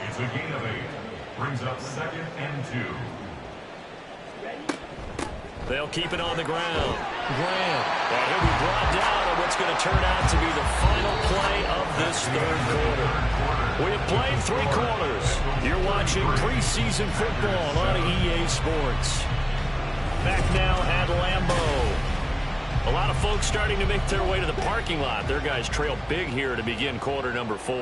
It's a gain of 8. Brings up 2nd and 2. They'll keep it on the ground. Graham. And he'll be brought down on what's going to turn out to be the final play of this 3rd quarter. We have played 3 quarters. You're watching preseason football on EA Sports. Back now at Lambeau. A lot of folks starting to make their way to the parking lot. Their guys trail big here to begin quarter number 4.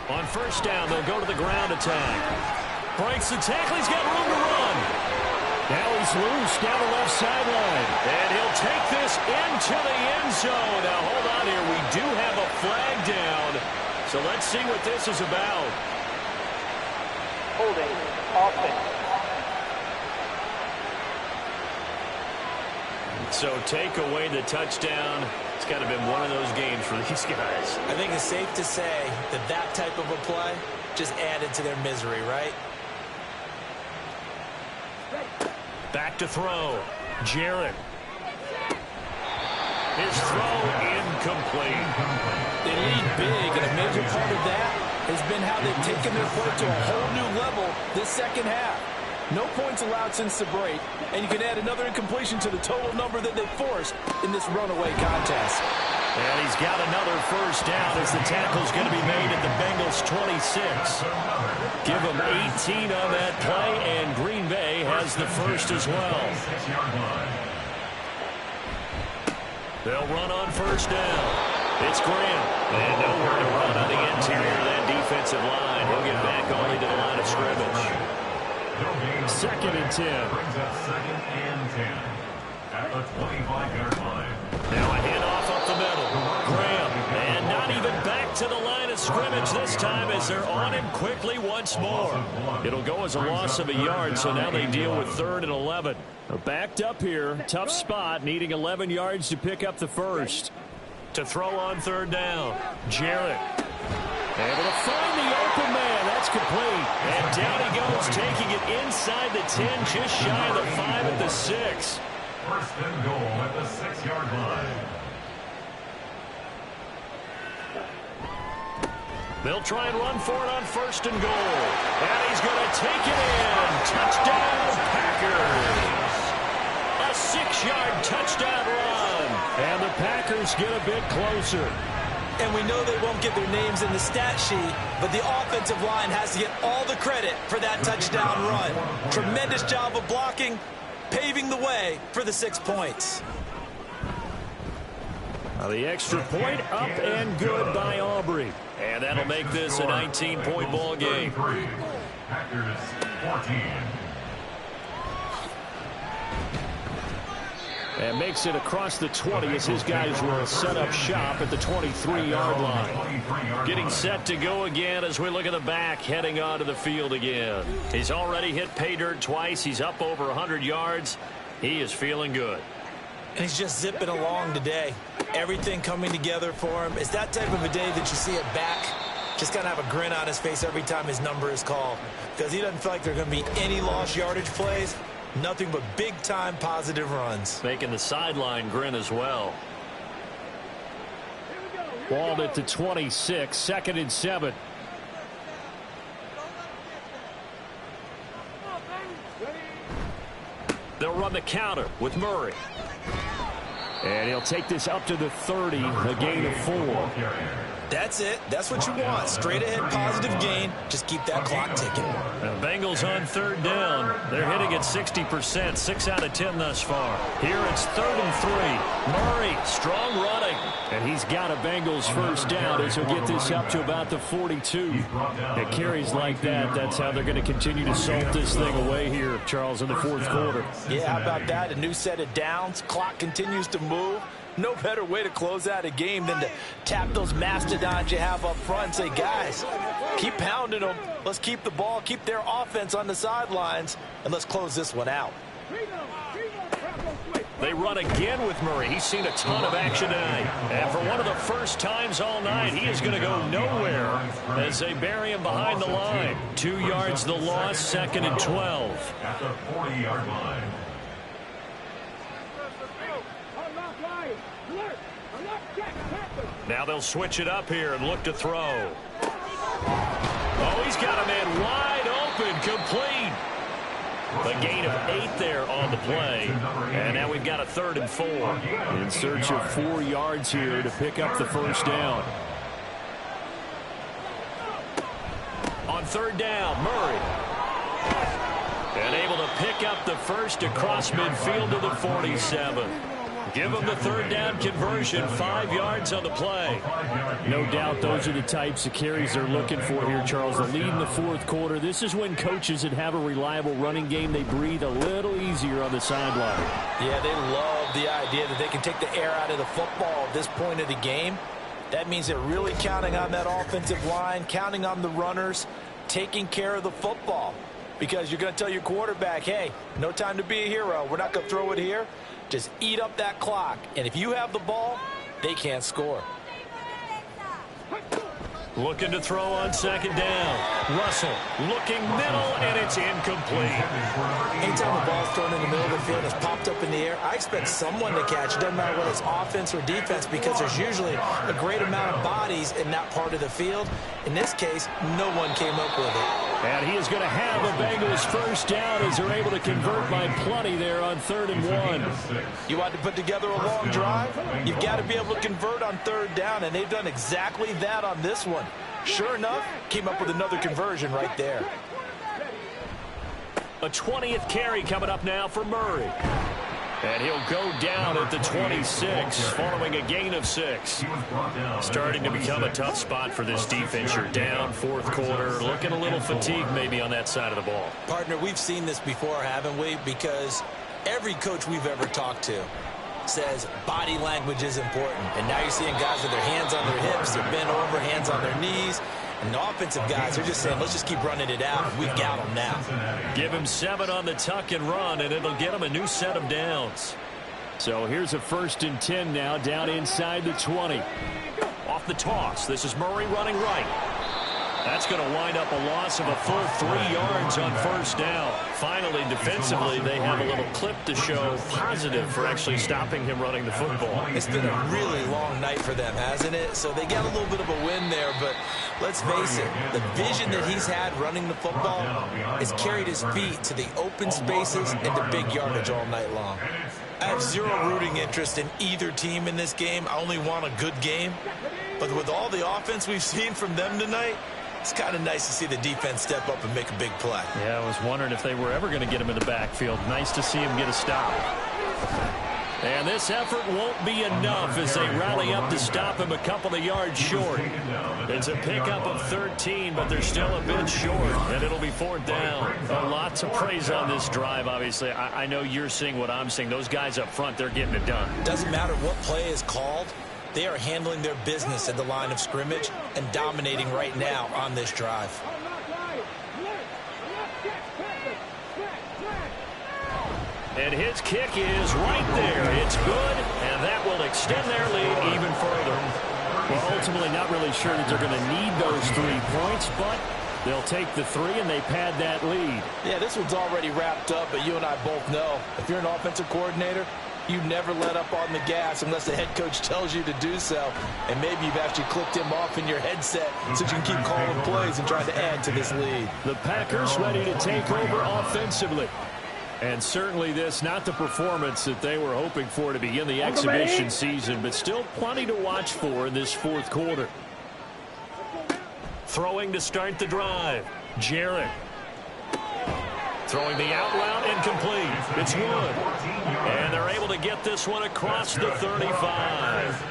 On 1st down, they'll go to the ground attack. Breaks the tackle. He's got room to run. Now he's loose down the left sideline. And he'll take this into the end zone. Now, hold on here. We do have a flag down. So let's see what this is about. Holding offense. So take away the touchdown. It's kind of been one of those games for these guys. I think it's safe to say that that type of a play just added to their misery, right? Back to throw. Jarrett. His throw incomplete. They lead big, and a major part of that has been how they've taken their play to a whole new level this second half. No points allowed since the break, and you can add another incompletion to the total number that they forced in this runaway contest. And he's got another first down as the tackle's going to be made at the Bengals 26. Give them 18 on that play, and Green Bay has the first as well. They'll run on first down. It's Graham. And nowhere to run on the interior of that defensive line. He'll get back only to the line of scrimmage. 2nd and 10. Brings up 2nd and 10 at the 25-yard line. Now a handoff up the middle. Graham, and not even back to the line of scrimmage this time as they're on him quickly once more. It'll go as a loss of a yard, so now they deal with 3rd and 11. Backed up here, tough spot, needing 11 yards to pick up the first. To throw on 3rd down, Jarrett. Able to find the open man. That's complete. And down he goes, taking it inside the 10, just shy of the 5 at the 6. 1st and goal at the 6-yard line. They'll try and run for it on 1st and goal. And he's going to take it in. Touchdown, Packers. A 6-yard touchdown run. And the Packers get a bit closer. And we know they won't get their names in the stat sheet, but the offensive line has to get all the credit for that touchdown run. Tremendous job of blocking, paving the way for the 6 points. Now the extra point up and good by Aubrey. And that'll make this a 19-point ball game. Packers 14. And makes it across the 20 as his guys will set up shop at the 23-yard line. Getting set to go again as we look at the back heading onto the field again. He's already hit pay dirt twice. He's up over 100 yards. He is feeling good. And he's just zipping along today. Everything coming together for him. It's that type of a day that you see it back. Just got to have a grin on his face every time his number is called. Because he doesn't feel like there are going to be any lost yardage plays. Nothing but big-time positive runs. Making the sideline grin as well. Ball at the 26, 2nd and 7. They'll run the counter with Murray. And he'll take this up to the 30, a gain of 4. That's it. That's what you want. Straight ahead positive gain. Just keep that clock ticking. The Bengals on 3rd down. They're hitting at 60%, 6 out of 10 thus far. Here it's 3rd and 3. Murray, strong running. And he's got a Bengals first down as he'll get this up to about the 42. At carries like that, that's how they're going to continue to salt this thing away here, Charles, in the 4th quarter. Yeah, how about that? A new set of downs. Clock continues to move. No better way to close out a game than to tap those mastodons you have up front and say, guys, keep pounding them. Let's keep the ball, keep their offense on the sidelines, and let's close this one out. They run again with Murray. He's seen a ton of action tonight. And for one of the first times all night, he is going to go nowhere as they bury him behind the line. 2 yards the loss, 2nd and 12. At the 40-yard line. Now they'll switch it up here and look to throw. Oh, he's got a man wide open, complete. A gain of 8 there on the play. And now we've got a 3rd and 4. In search of 4 yards here to pick up the first down. On 3rd down, Murray. And able to pick up the first across midfield to the 47. Give them the 3rd down conversion, 5 yards on the play. No doubt those are the types of carries they're looking for here, Charles. The lead in the 4th quarter. This is when coaches that have a reliable running game, they breathe a little easier on the sideline. Yeah, they love the idea that they can take the air out of the football at this point of the game. That means they're really counting on that offensive line, counting on the runners, taking care of the football. Because you're going to tell your quarterback, hey, no time to be a hero. We're not going to throw it here. Just eat up that clock. And if you have the ball, they can't score. Looking to throw on second down. Russell looking middle, and it's incomplete. Anytime the ball's thrown in the middle of the field, it's popped up in the air, I expect someone to catch. It doesn't matter whether it's offense or defense, because there's usually a great amount of bodies in that part of the field. In this case, no one came up with it. And he is going to have a Bengals first down as they're able to convert by plenty there on 3rd and 1. You want to put together a long drive? You've got to be able to convert on 3rd down, and they've done exactly that on this one. Sure enough, came up with another conversion right there. A 20th carry coming up now for Murray. And he'll go down at the 26 following a gain of 6. Starting to become a tough spot for this defense. You're down 4th quarter, looking a little fatigued maybe on that side of the ball. Partner, we've seen this before, haven't we? Because every coach we've ever talked to says body language is important. And now you're seeing guys with their hands on their hips, they're bent over, hands on their knees. And the offensive guys are just saying, let's just keep running it out. We've got them now. Give him 7 on the tuck and run, and it'll get him a new set of downs. So here's a 1st and 10 now, down inside the 20. Off the toss, this is Murray running right. That's going to wind up a loss of a full 3 yards on 1st down. Finally, defensively, they have a little clip to show positive for actually stopping him running the football. It's been a really long night for them, hasn't it? So they got a little bit of a win there, but let's face it, the vision that he's had running the football has carried his feet to the open spaces and to big yardage all night long. I have zero rooting interest in either team in this game. I only want a good game. But with all the offense we've seen from them tonight, it's kind of nice to see the defense step up and make a big play. Yeah, I was wondering if they were ever going to get him in the backfield. Nice to see him get a stop. And this effort won't be enough as they rally up to stop him a couple of yards short. It's a pickup of 13, but they're still a bit short, and it'll be 4th down. Lots of praise on this drive, obviously. I know you're seeing what I'm seeing. Those guys up front, they're getting it done. Doesn't matter what play is called. They are handling their business at the line of scrimmage and dominating right now on this drive. And his kick is right there. It's good, and that will extend their lead even further. Well, ultimately not really sure that they're going to need those 3 points, but they'll take the 3 and they pad that lead. Yeah, this one's already wrapped up, but you and I both know if you're an offensive coordinator, you never let up on the gas unless the head coach tells you to do so. And maybe you've actually clicked him off in your headset so you can keep calling plays and trying to add to this lead. The Packers ready to take over offensively. And certainly this, not the performance that they were hoping for to begin the exhibition season, but still plenty to watch for in this 4th quarter. Throwing to start the drive. Jarrett. Throwing the out route, incomplete. It's Wood. And they're able to get this one across the 35.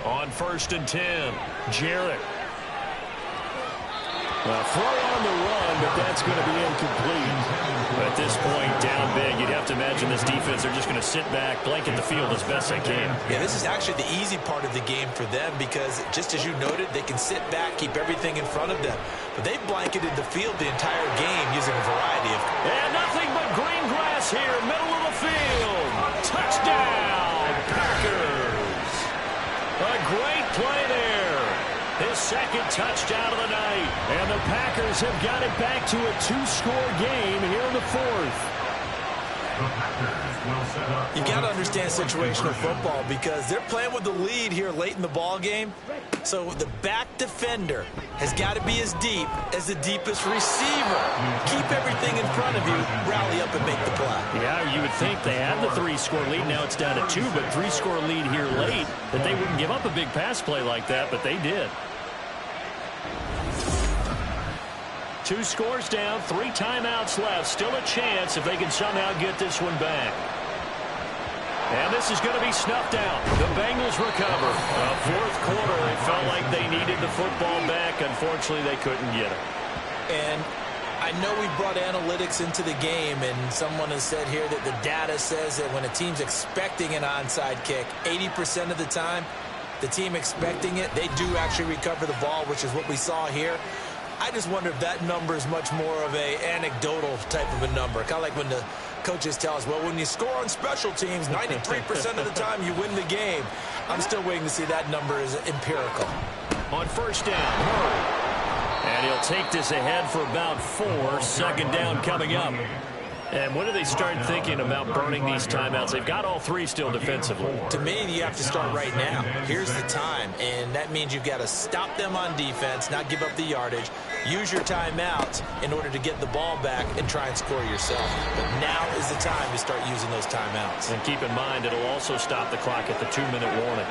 On 1st and 10, Jarrett. Well, throw on the run, but that's going to be incomplete. At this point, down big, you'd have to imagine this defense, they're just going to sit back, blanket the field as best they can. Yeah, this is actually the easy part of the game for them because, just as you noted, they can sit back, keep everything in front of them. But they've blanketed the field the entire game using a variety of... And nothing but green grass here, middle of the field. Touchdown, Packers. A great play there. His 2nd touchdown of the night. And the Packers have got it back to a 2-score game here in the 4th. You've got to understand situational football because they're playing with the lead here late in the ball game. So the back defender has got to be as deep as the deepest receiver. Keep everything in front of you, rally up and make the play. Yeah, you would think they had the 3-score lead. Now it's down to 2, but 3-score lead here late that they wouldn't give up a big pass play like that, but they did. 2 scores down, 3 timeouts left. Still a chance if they can somehow get this one back. And this is going to be snuffed out. The Bengals recover. 4th quarter, they felt like they needed the football back. Unfortunately, they couldn't get it. And I know we brought analytics into the game, and someone has said here that the data says that when a team's expecting an onside kick, 80% of the time, the team expecting it, they do actually recover the ball, which is what we saw here. I just wonder if that number is much more of a anecdotal type of a number. Kind of like when the coaches tell us, well, when you score on special teams, 93% of the time you win the game. I'm still waiting to see that number is empirical. on first down. Murray. And he'll take this ahead for about 4. Second down coming up. And when do they start thinking about burning these timeouts? They've got all 3 still defensively. To me, you have to start right now. Here's the time, and that means you've got to stop them on defense, not give up the yardage, use your timeouts in order to get the ball back and try and score yourself. But now is the time to start using those timeouts. And keep in mind, it'll also stop the clock at the 2-minute warning.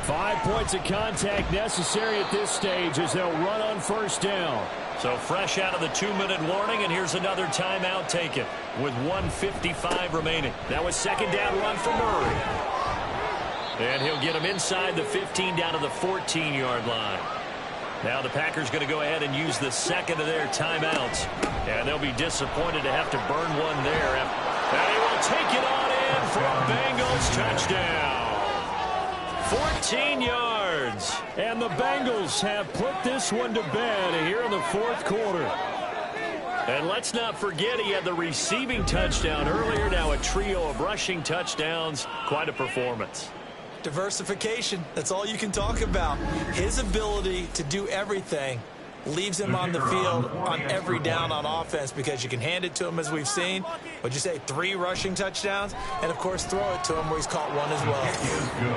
5 points of contact necessary at this stage as they'll run on first down. So fresh out of the 2-minute warning, and here's another timeout taken with 1:55 remaining. That was second down run for Murray. And he'll get him inside the 15 down to the 14-yard line. Now the Packers going to go ahead and use the second of their timeouts. And they'll be disappointed to have to burn one there. And he will take it on in for a Bengals touchdown. 14 yards. And the Bengals have put this one to bed here in the 4th quarter. And let's not forget he had the receiving touchdown earlier. Now a trio of rushing touchdowns. Quite a performance. Diversification, that's all you can talk about. His ability to do everything leaves him on the field on every down on offense because you can hand it to him as we've seen. What'd you say, 3 rushing touchdowns? And, of course, throw it to him where he's caught one as well.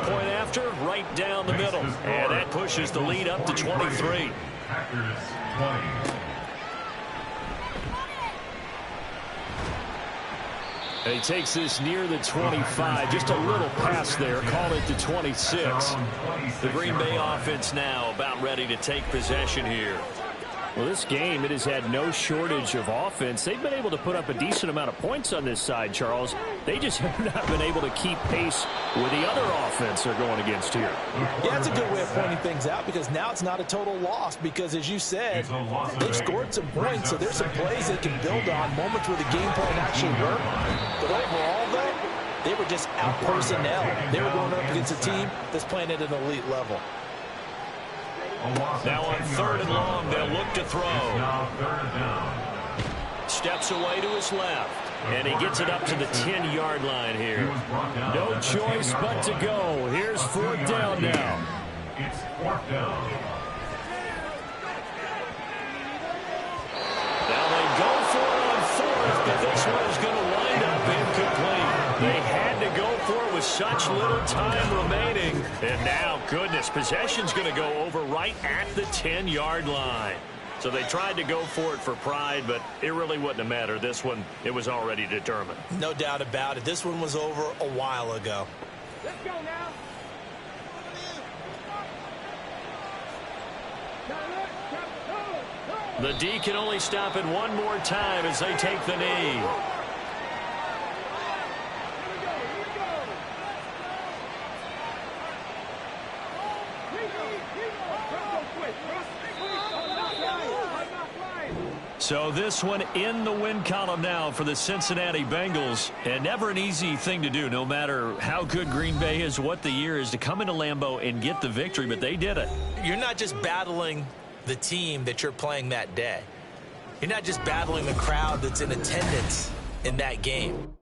Point after, right down the middle. And that pushes the lead up to 23. Packers 20. And he takes this near the 25. Just a little pass there. Call it the 26. The Green Bay offense now about ready to take possession here. Well, this game, it has had no shortage of offense. They've been able to put up a decent amount of points on this side, Charles. They just have not been able to keep pace with the other offense they're going against here. Yeah, it's a good way of pointing things out because now it's not a total loss because, as you said, they've scored some points, so there's some plays they can build on, moments where the game plan actually worked. But overall, though, they were just out-personnel. They were going up against a team that's playing at an elite level. Now on 3rd and long, they'll look to throw. Steps away to his left. And he gets it up to the 10-yard line here. No choice but to go. Here's 4th down now. It's 4th down. Now they go for it on 4th, but this one is going to wind up incomplete. They had to go for it with such little time remaining. And now, goodness, possession's going to go over right at the 10-yard line. So they tried to go for it for pride, but it really wouldn't have mattered. This one, it was already determined. No doubt about it. This one was over a while ago. Let's go now. The D can only stop it one more time as they take the knee. So this one in the win column now for the Cincinnati Bengals. And never an easy thing to do, no matter how good Green Bay is, what the year is, to come into Lambeau and get the victory, but they did it. You're not just battling the team that you're playing that day. You're not just battling the crowd that's in attendance in that game.